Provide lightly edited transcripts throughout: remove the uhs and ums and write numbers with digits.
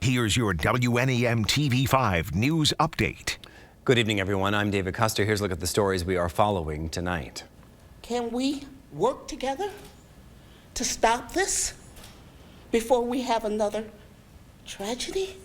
Here's your WNEM TV5 news update. Good evening, everyone. I'm David Custer. Here's a look at the stories we are following tonight. Can we work together to stop this before we have another tragedy?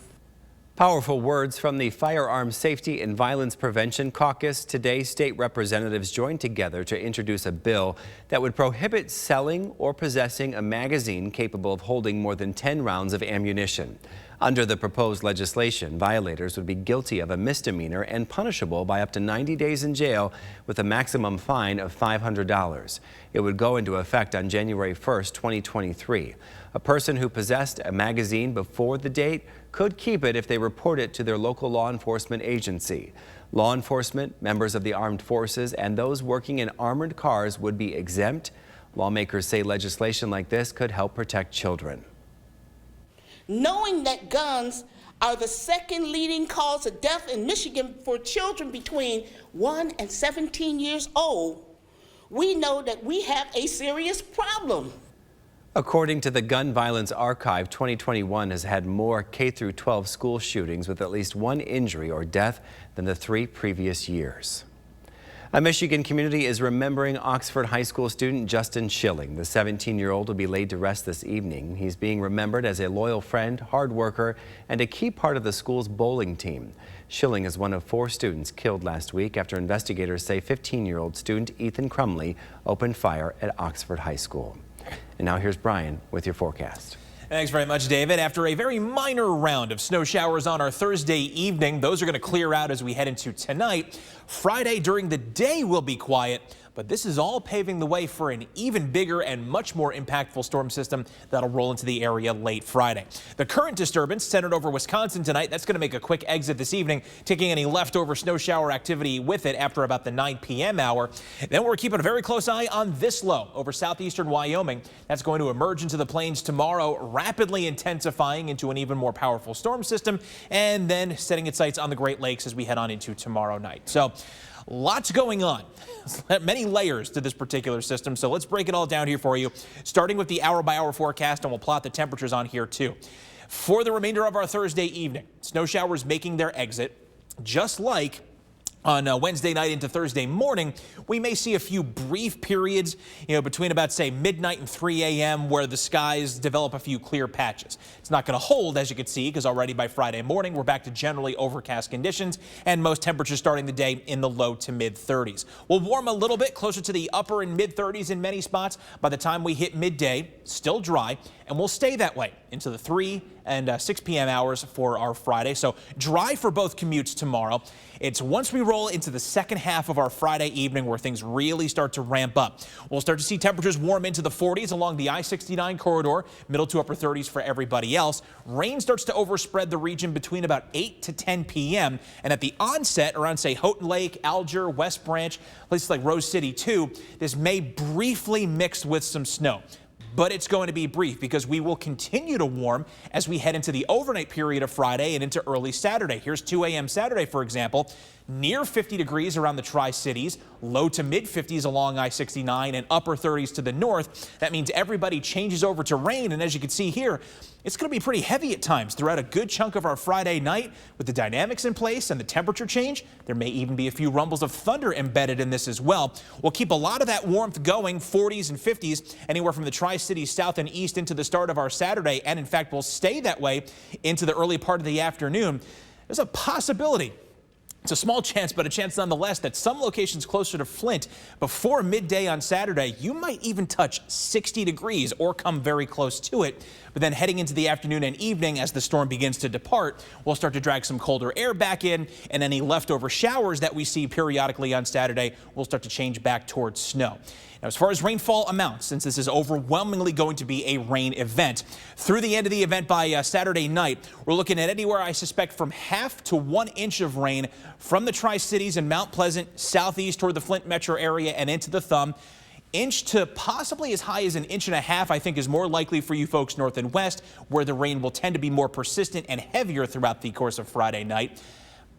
Powerful words from the Firearms Safety and Violence Prevention Caucus. Today, state representatives joined together to introduce a bill that would prohibit selling or possessing a magazine capable of holding more than 10 rounds of ammunition. Under the proposed legislation, violators would be guilty of a misdemeanor and punishable by up to 90 days in jail with a maximum fine of $500. It would go into effect on January 1st, 2023. A person who possessed a magazine before the date could keep it if they report it to their local law enforcement agency. Law enforcement, members of the armed forces, and those working in armored cars would be exempt. Lawmakers say legislation like this could help protect children. Knowing that guns are the second leading cause of death in Michigan for children between 1 and 17 years old, we know that we have a serious problem. According to the Gun Violence Archive, 2021 has had more K-12 school shootings with at least one injury or death than the 3 previous years. A Michigan community is remembering Oxford High School student Justin Schilling. The 17-year-old will be laid to rest this evening. He's being remembered as a loyal friend, hard worker, and a key part of the school's bowling team. Schilling is one of 4 students killed last week after investigators say 15-year-old student Ethan Crumley opened fire at Oxford High School. And now here's Brian with your forecast. Thanks very much, David. After a very minor round of snow showers on our Thursday evening, those are going to clear out as we head into tonight. Friday during the day will be quiet, but this is all paving the way for an even bigger and much more impactful storm system that'll roll into the area late Friday. The current disturbance centered over Wisconsin tonight. That's going to make a quick exit this evening, taking any leftover snow shower activity with it after about the 9 p.m. hour. Then we're keeping a very close eye on this low over southeastern Wyoming. That's going to emerge into the plains tomorrow, rapidly intensifying into an even more powerful storm system, and then setting its sights on the Great Lakes as we head on into tomorrow night. So lots going on, many layers to this particular system. So let's break it all down here for you, starting with the hour-by-hour forecast, and we'll plot the temperatures on here too. For the remainder of our Thursday evening, snow showers making their exit, just like on Wednesday night into Thursday morning. We may see a few brief periods, between about, say, midnight and 3 a.m. where the skies develop a few clear patches. It's not going to hold, as you can see, because already by Friday morning, we're back to generally overcast conditions and most temperatures starting the day in the low to mid 30s. We'll warm a little bit closer to the upper and mid 30s in many spots by the time we hit midday. Still dry, and we'll stay that way into the 3 and 6 p.m. hours for our Friday. So dry for both commutes tomorrow. It's once we roll into the second half of our Friday evening where things really start to ramp up. We'll start to see temperatures warm into the 40s along the I-69 corridor, middle to upper 30s for everybody else. Rain starts to overspread the region between about 8 to 10 p.m. And at the onset around, say, Houghton Lake, Alger, West Branch, places like Rose City too, this may briefly mix with some snow. But it's going to be brief because we will continue to warm as we head into the overnight period of Friday and into early Saturday. Here's 2 a.m. Saturday, for example, near 50 degrees around the Tri-Cities, low to mid 50s along I-69 and upper 30s to the north. That means everybody changes over to rain. And as you can see here, it's going to be pretty heavy at times throughout a good chunk of our Friday night. With the dynamics in place and the temperature change, there may even be a few rumbles of thunder embedded in this as well. We'll keep a lot of that warmth going, 40s and 50s, anywhere from the Tri-Cities south and east into the start of our Saturday. And in fact, we'll stay that way into the early part of the afternoon. There's a possibility. It's a small chance, but a chance nonetheless, that some locations closer to Flint before midday on Saturday, you might even touch 60 degrees or come very close to it. But then heading into the afternoon and evening as the storm begins to depart, we'll start to drag some colder air back in, and any leftover showers that we see periodically on Saturday will start to change back towards snow. Now, as far as rainfall amounts, since this is overwhelmingly going to be a rain event, through the end of the event by Saturday night, we're looking at anywhere, I suspect, from ½ to 1 inch of rain from the Tri-Cities and Mount Pleasant, southeast toward the Flint metro area and into the Thumb. Inch to possibly as high as 1.5 inches, I think, is more likely for you folks north and west, where the rain will tend to be more persistent and heavier throughout the course of Friday night.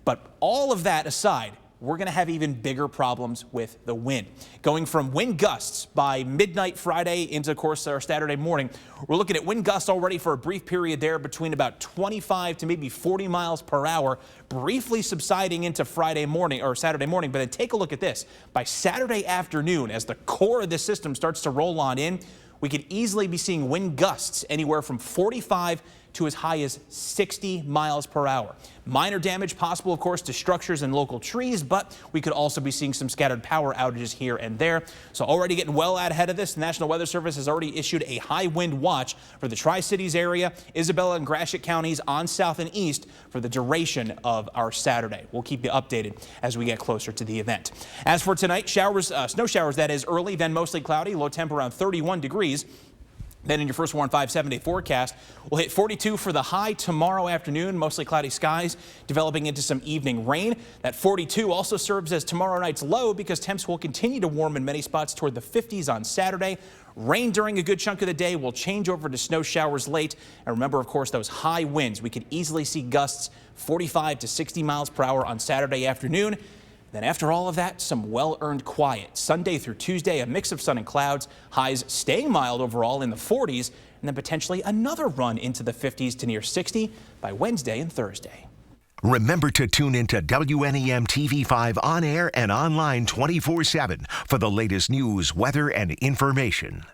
But all of that aside, we're going to have even bigger problems with the wind. Going from wind gusts by midnight Friday into, of course, our Saturday morning, we're looking at wind gusts already for a brief period there between about 25 to maybe 40 miles per hour, briefly subsiding into Friday morning or Saturday morning. But then take a look at this. By Saturday afternoon, as the core of the system starts to roll on in, we could easily be seeing wind gusts anywhere from 45 to as high as 60 miles per hour. Minor damage possible, of course, to structures and local trees, but we could also be seeing some scattered power outages here and there. So already getting well out ahead of this, the National Weather Service has already issued a high wind watch for the Tri-Cities area, Isabella and Gratiot counties on south and east for the duration of our Saturday. We'll keep you updated as we get closer to the event. As for tonight, showers, snow showers, that is, early, then mostly cloudy, low temp around 31 degrees. Then in your first warn 5 7-day forecast, we'll hit 42 for the high tomorrow afternoon, mostly cloudy skies, developing into some evening rain. That 42 also serves as tomorrow night's low because temps will continue to warm in many spots toward the 50s on Saturday. Rain during a good chunk of the day will change over to snow showers late. And remember, of course, those high winds. We could easily see gusts 45 to 60 miles per hour on Saturday afternoon. Then after all of that, some well-earned quiet. Sunday through Tuesday, a mix of sun and clouds, highs staying mild overall in the 40s, and then potentially another run into the 50s to near 60 by Wednesday and Thursday. Remember to tune into WNEM TV5 on air and online 24/7 for the latest news, weather, and information.